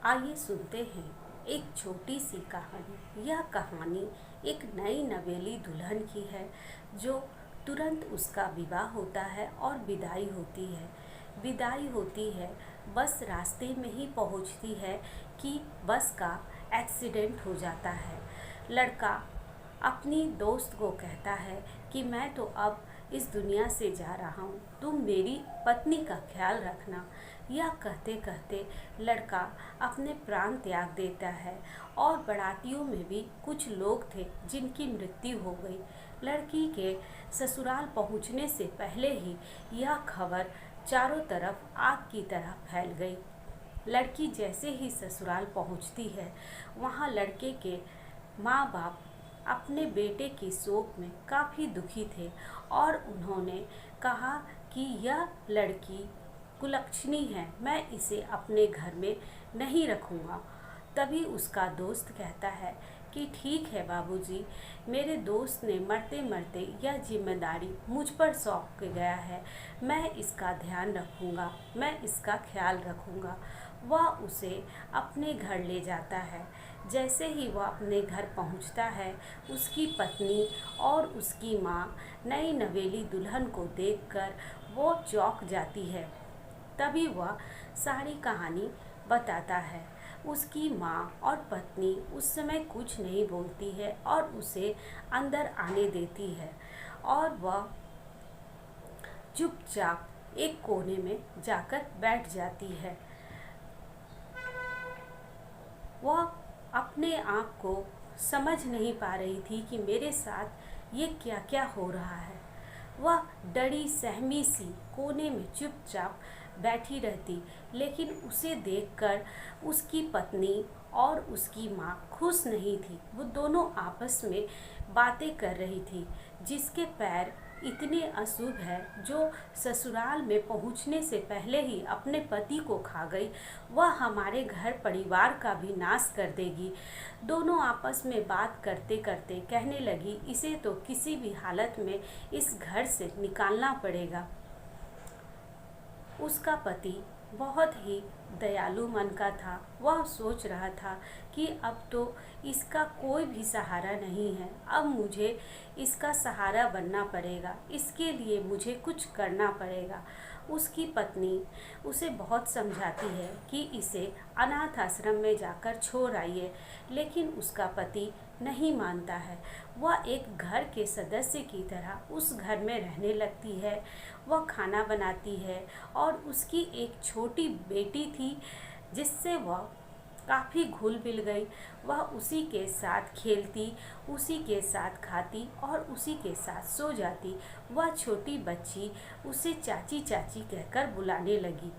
आइए सुनते हैं एक छोटी सी कहानी। यह कहानी एक नई नवेली दुल्हन की है जो तुरंत उसका विवाह होता है और विदाई होती है। विदाई होती है, बस रास्ते में ही पहुंचती है कि बस का एक्सीडेंट हो जाता है। लड़का अपनी दोस्त को कहता है कि मैं तो अब इस दुनिया से जा रहा हूँ, तुम मेरी पत्नी का ख्याल रखना। यह कहते कहते लड़का अपने प्राण त्याग देता है और बारातियों में भी कुछ लोग थे जिनकी मृत्यु हो गई। लड़की के ससुराल पहुँचने से पहले ही यह खबर चारों तरफ आग की तरह फैल गई। लड़की जैसे ही ससुराल पहुँचती है, वहाँ लड़के के माँ बाप अपने बेटे की शोक में काफ़ी दुखी थे और उन्होंने कहा कि यह लड़की कुलक्षणी है, मैं इसे अपने घर में नहीं रखूँगा। तभी उसका दोस्त कहता है कि ठीक है बाबूजी, मेरे दोस्त ने मरते मरते यह जिम्मेदारी मुझ पर सौंप गया है, मैं इसका ध्यान रखूँगा, मैं इसका ख्याल रखूँगा। वह उसे अपने घर ले जाता है। जैसे ही वह अपने घर पहुंचता है, उसकी पत्नी और उसकी माँ नई नवेली दुल्हन को देखकर वो चौंक जाती है। तभी वह सारी कहानी बताता है। उसकी माँ और पत्नी उस समय कुछ नहीं बोलती है और उसे अंदर आने देती है और वह चुपचाप एक कोने में जाकर बैठ जाती है। वह अपने आप को समझ नहीं पा रही थी कि मेरे साथ ये क्या क्या हो रहा है। वह डरी सहमी सी कोने में चुपचाप बैठी रहती, लेकिन उसे देखकर उसकी पत्नी और उसकी माँ खुश नहीं थी। वो दोनों आपस में बातें कर रही थी। जिसके पैर इतने अशुभ है, जो ससुराल में पहुँचने से पहले ही अपने पति को खा गई, वह हमारे घर परिवार का भी नाश कर देगी। दोनों आपस में बात करते करते कहने लगी, इसे तो किसी भी हालत में इस घर से निकालना पड़ेगा। उसका पति बहुत ही दयालु मन का था। वह सोच रहा था कि अब तो इसका कोई भी सहारा नहीं है, अब मुझे इसका सहारा बनना पड़ेगा, इसके लिए मुझे कुछ करना पड़ेगा। उसकी पत्नी उसे बहुत समझाती है कि इसे अनाथ आश्रम में जाकर छोड़ आइए, लेकिन उसका पति नहीं मानता है। वह एक घर के सदस्य की तरह उस घर में रहने लगती है। वह खाना बनाती है और उसकी एक छोटी बेटी थी जिससे वह काफ़ी घुल मिल गई। वह उसी के साथ खेलती, उसी के साथ खाती और उसी के साथ सो जाती। वह छोटी बच्ची उसे चाची चाची कहकर बुलाने लगी।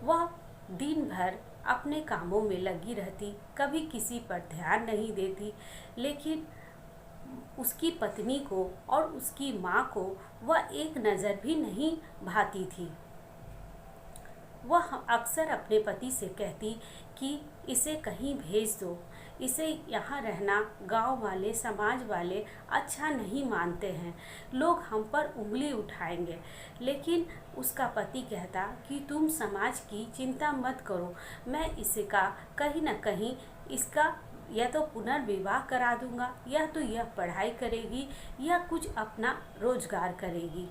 वह दिन भर अपने कामों में लगी रहती, कभी किसी पर ध्यान नहीं देती, लेकिन उसकी पत्नी को और उसकी माँ को वह एक नज़र भी नहीं भाती थी। वह अक्सर अपने पति से कहती कि इसे कहीं भेज दो, इसे यहाँ रहना गांव वाले समाज वाले अच्छा नहीं मानते हैं, लोग हम पर उंगली उठाएंगे। लेकिन उसका पति कहता कि तुम समाज की चिंता मत करो, मैं इसका कहीं न कहीं इसका या तो पुनर्विवाह करा दूंगा, या तो यह पढ़ाई करेगी या कुछ अपना रोजगार करेगी।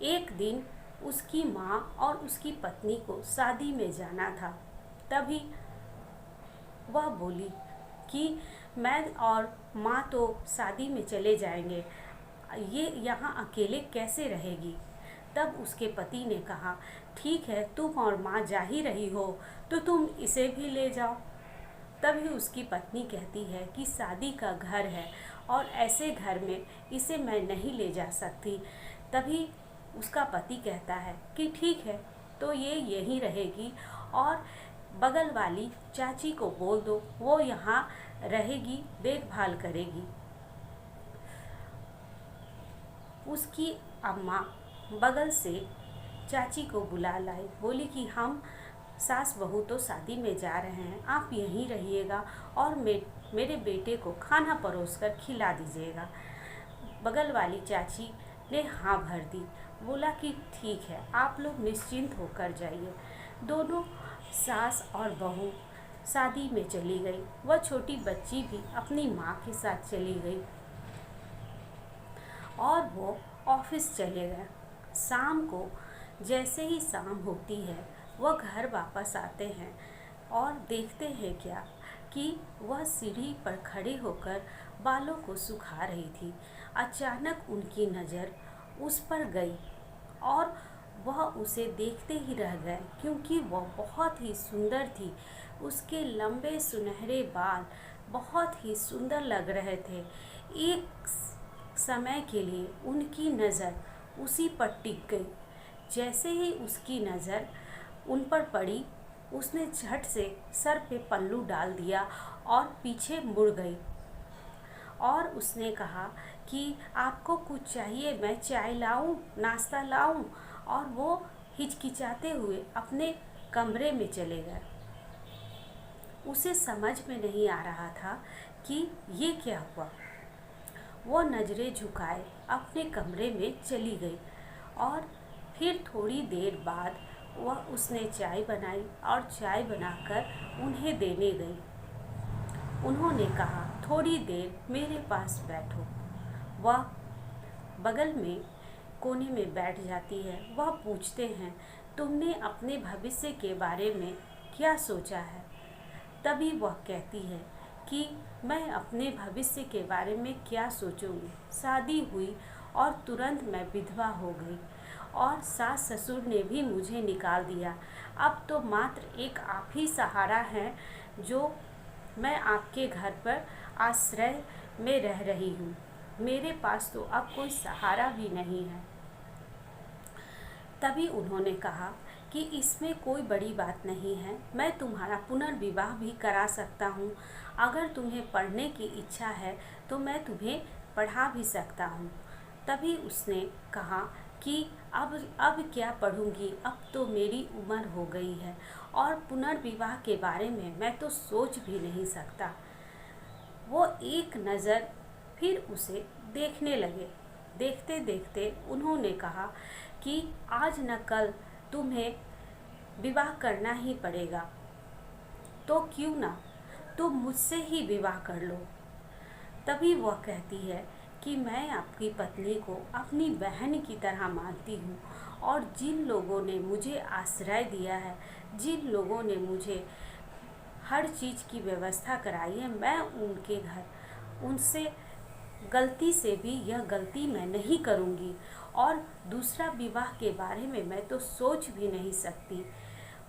एक दिन उसकी माँ और उसकी पत्नी को शादी में जाना था। तभी वह बोली कि मैं और माँ तो शादी में चले जाएंगे, ये यहाँ अकेले कैसे रहेगी। तब उसके पति ने कहा, ठीक है, तुम और माँ जा ही रही हो तो तुम इसे भी ले जाओ। तभी उसकी पत्नी कहती है कि शादी का घर है और ऐसे घर में इसे मैं नहीं ले जा सकती। तभी उसका पति कहता है कि ठीक है, तो ये यहीं रहेगी और बगल वाली चाची को बोल दो, वो यहाँ रहेगी, देखभाल करेगी। उसकी अम्मा बगल से चाची को बुला लाई, बोली कि हम सास बहू तो शादी में जा रहे हैं, आप यहीं रहिएगा और मेरे बेटे को खाना परोस कर खिला दीजिएगा। बगल वाली चाची ने हाँ भर दी, बोला कि ठीक है, आप लोग निश्चिंत होकर जाइए। दोनों सास और बहू शादी में चली गई। वह छोटी बच्ची भी अपनी माँ के साथ चली गई और वो ऑफिस चले गए। शाम को जैसे ही शाम होती है वह घर वापस आते हैं और देखते हैं क्या कि वह सीढ़ी पर खड़े होकर बालों को सुखा रही थी। अचानक उनकी नज़र उस पर गई और वह उसे देखते ही रह गए, क्योंकि वह बहुत ही सुंदर थी। उसके लंबे सुनहरे बाल बहुत ही सुंदर लग रहे थे। एक समय के लिए उनकी नज़र उसी पर टिक गई। जैसे ही उसकी नज़र उन पर पड़ी, उसने झट से सर पे पल्लू डाल दिया और पीछे मुड़ गई और उसने कहा कि आपको कुछ चाहिए, मैं चाय लाऊं, नाश्ता लाऊं? और वो हिचकिचाते हुए अपने कमरे में चले गए। उसे समझ में नहीं आ रहा था कि ये क्या हुआ। वो नज़रें झुकाए अपने कमरे में चली गई और फिर थोड़ी देर बाद उसने चाय बनाई और चाय बनाकर उन्हें देने गई। उन्होंने कहा, थोड़ी देर मेरे पास बैठो। वह बगल में कोने में बैठ जाती है। वह पूछते हैं, तुमने अपने भविष्य के बारे में क्या सोचा है? तभी वह कहती है कि मैं अपने भविष्य के बारे में क्या सोचूंगी। शादी हुई और तुरंत मैं विधवा हो गई और सास ससुर ने भी मुझे निकाल दिया। अब तो मात्र एक आप ही सहारा है, जो मैं आपके घर पर आश्रय में रह रही हूँ। मेरे पास तो अब कोई सहारा भी नहीं है। तभी उन्होंने कहा कि इसमें कोई बड़ी बात नहीं है, मैं तुम्हारा पुनर्विवाह भी करा सकता हूँ। अगर तुम्हें पढ़ने की इच्छा है तो मैं तुम्हें पढ़ा भी सकता हूँ। तभी उसने कहा कि अब क्या पढ़ूंगी, अब तो मेरी उम्र हो गई है और पुनर्विवाह के बारे में मैं तो सोच भी नहीं सकता। वो एक नज़र फिर उसे देखने लगे। देखते देखते उन्होंने कहा कि आज न कल तुम्हें विवाह करना ही पड़ेगा, तो क्यों ना तुम मुझसे ही विवाह कर लो। तभी वह कहती है कि मैं आपकी पत्नी को अपनी बहन की तरह मानती हूँ और जिन लोगों ने मुझे आश्रय दिया है, जिन लोगों ने मुझे हर चीज़ की व्यवस्था कराई है, मैं उनके घर उनसे गलती से भी यह गलती मैं नहीं करूँगी और दूसरा विवाह के बारे में मैं तो सोच भी नहीं सकती।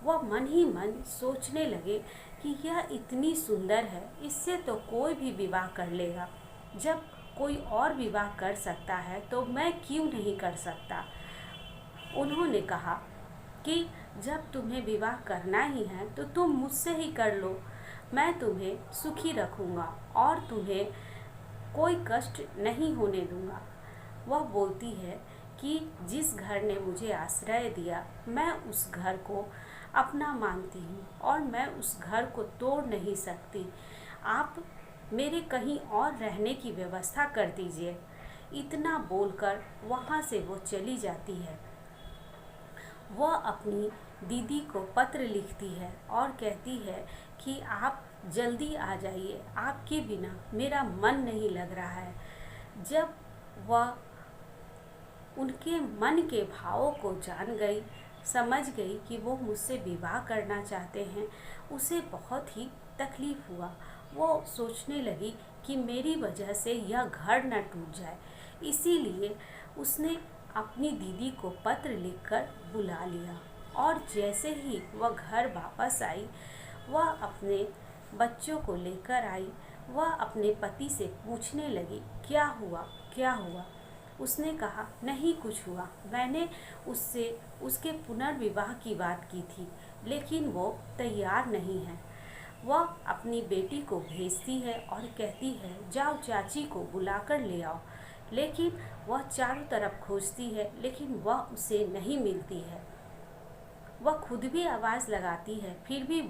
वह मन ही मन सोचने लगे कि यह इतनी सुंदर है, इससे तो कोई भी विवाह कर लेगा। जब कोई और विवाह कर सकता है तो मैं क्यों नहीं कर सकता। उन्होंने कहा कि जब तुम्हें विवाह करना ही है तो तुम मुझसे ही कर लो, मैं तुम्हें सुखी रखूँगा और तुम्हें कोई कष्ट नहीं होने दूँगा। वह बोलती है कि जिस घर ने मुझे आश्रय दिया, मैं उस घर को अपना मानती हूँ और मैं उस घर को तोड़ नहीं सकती। आप मेरे कहीं और रहने की व्यवस्था कर दीजिए। इतना बोलकर वहाँ से वो चली जाती है। वह अपनी दीदी को पत्र लिखती है और कहती है कि आप जल्दी आ जाइए, आपके बिना मेरा मन नहीं लग रहा है। जब वह उनके मन के भावों को जान गई, समझ गई कि वो मुझसे विवाह करना चाहते हैं, उसे बहुत ही तकलीफ़ हुआ। वो सोचने लगी कि मेरी वजह से यह घर न टूट जाए, इसीलिए उसने अपनी दीदी को पत्र लिखकर बुला लिया और जैसे ही वह घर वापस आई, वह अपने बच्चों को लेकर आई। वह अपने पति से पूछने लगी, क्या हुआ, क्या हुआ? उसने कहा, नहीं कुछ हुआ, मैंने उससे उसके पुनर्विवाह की बात की थी, लेकिन वो तैयार नहीं है। वह अपनी बेटी को भेजती है और कहती है, जाओ चाची को बुला कर ले आओ। लेकिन वह चारों तरफ खोजती है, लेकिन वह उसे नहीं मिलती है। वह खुद भी आवाज़ लगाती है, फिर भी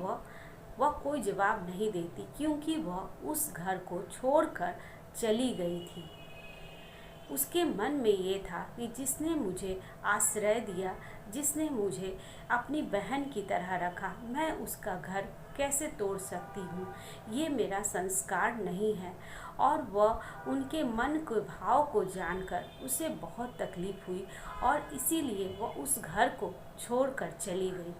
वह कोई जवाब नहीं देती, क्योंकि वह उस घर को छोड़कर चली गई थी। उसके मन में ये था कि जिसने मुझे आश्रय दिया, जिसने मुझे अपनी बहन की तरह रखा, मैं उसका घर कैसे तोड़ सकती हूँ। ये मेरा संस्कार नहीं है। और वह उनके मन के भाव को जानकर उसे बहुत तकलीफ़ हुई और इसीलिए वह उस घर को छोड़कर चली गई।